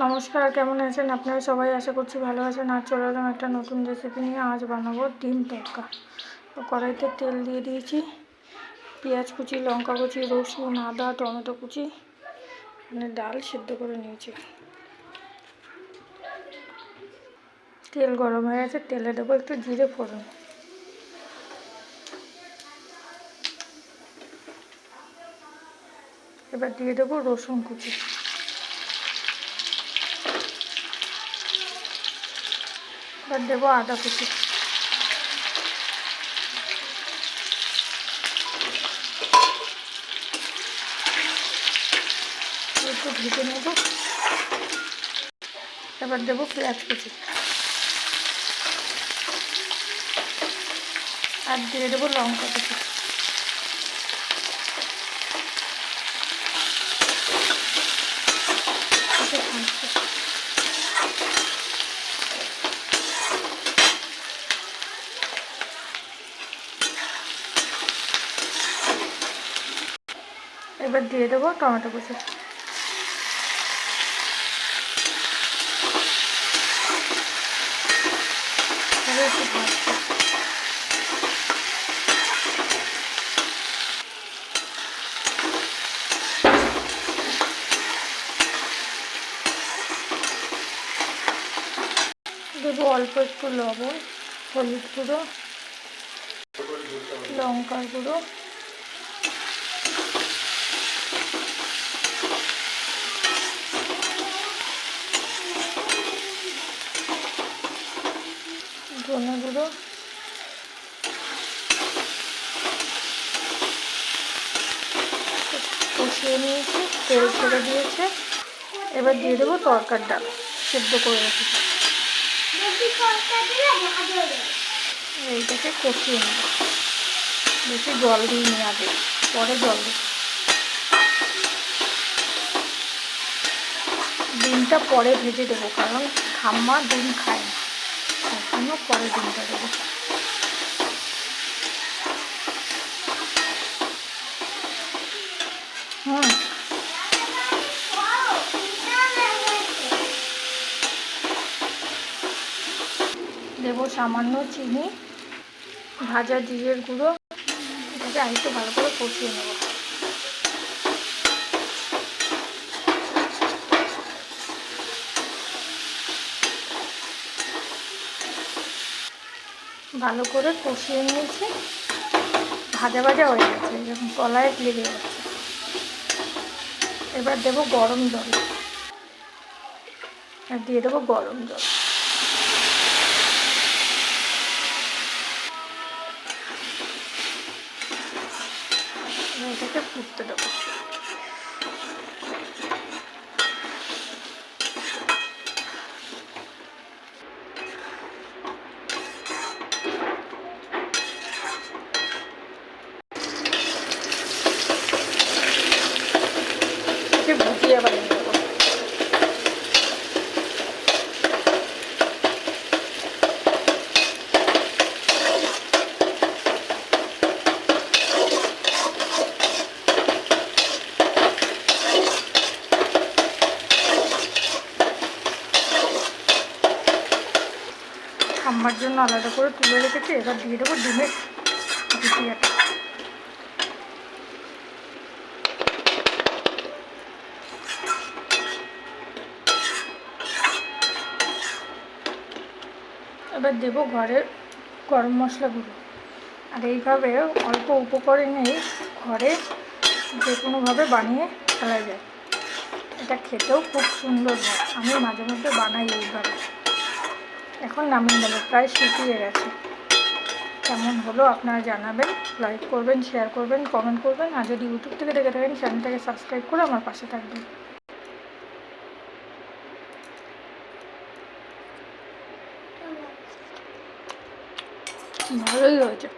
নমস্কার, কেমন আছেন আপনারা সবাই? আশা করছি ভালো আছেন। আজ চলে এলাম একটা নতুন রেসিপি নিয়ে। আজ বানাবো ডিম তড়কা। তো কড়াইতে তেল দিয়ে দিয়েছি, পেঁয়াজ কুচি, লঙ্কা কুচি, রসুন, আদা, টমেটো কুচি, মানে ডাল সিদ্ধ করে নিয়েছি। তেল গরম হয়ে গেছে, তেলে দেবো একটু জিরে ফোড়ন, এবার দিয়ে দেবো রসুন কুচি, এবার দেবো আদা কুচি, একটু ভেজে নেব। এবার দেবো পেঁয়াজ কুচি আর দিয়ে দেবো লঙ্কা কুচি। এবার দিয়ে দেবো টমেটো কুচি। এবার একটু ভাজবো। দেবো অল্প একটু লবণ, হলুদ গুঁড়ো, লঙ্কার গুঁড়ো, ধনে গুঁড়ো, কষিয়ে নিয়েছি, তেল ছেড়ে দিয়েছে। এবার দিয়ে দেবো তরকার ডাল সেদ্ধ করে রেখেছি। এইটাকে কষিয়ে নেব, বেশি জল দিইনি আগে, পরে জল দিই। ডিমটা পরে ভেজে দেবো, কারণ ঠাম্মা ডিম খায় না, তার জন্য পরে ডিমটা দেবো। দেবো সামান্য চিনি, ভাজা জিরের গুঁড়ো, এটাকে আরেকটু ভালো করে কষিয়ে নেব। ভালো করে কষিয়ে নিয়েছি, ভাজা ভাজা হয়ে গেছে, যখন কলায় লেগে যাচ্ছে। এবার দেবো গরম জল, আর দিয়ে দেবো গরম জল। এটাকে ফুটতে দেবো। ভুজিয়া বানিয়ে দেবো। ঠাম্মার জন্য আলাদা করে তুলে রেখেছি। এবার দিয়ে দেবো ডিমের ভুজিয়াটা। এবার দেবো ঘরের গরম মশলা গুঁড়ো। আর এইভাবে অল্প উপকরণেই ঘরে যে কোনোভাবে বানিয়ে ফেলা যায়। এটা খেতেও খুব সুন্দর হয়, আমি মাঝে মধ্যে বানাই এইভাবে। এখন নামিয়ে নেবো, প্রায় শুকিয়ে গেছে। কেমন হলো আপনারা জানাবেন, লাইক করবেন, শেয়ার করবেন, কমেন্ট করবেন। আর যদি ইউটিউব থেকে দেখে থাকেন, চ্যানেলটাকে সাবস্ক্রাইব করে আমার পাশে থাকবেন। ভালোই হয়েছে।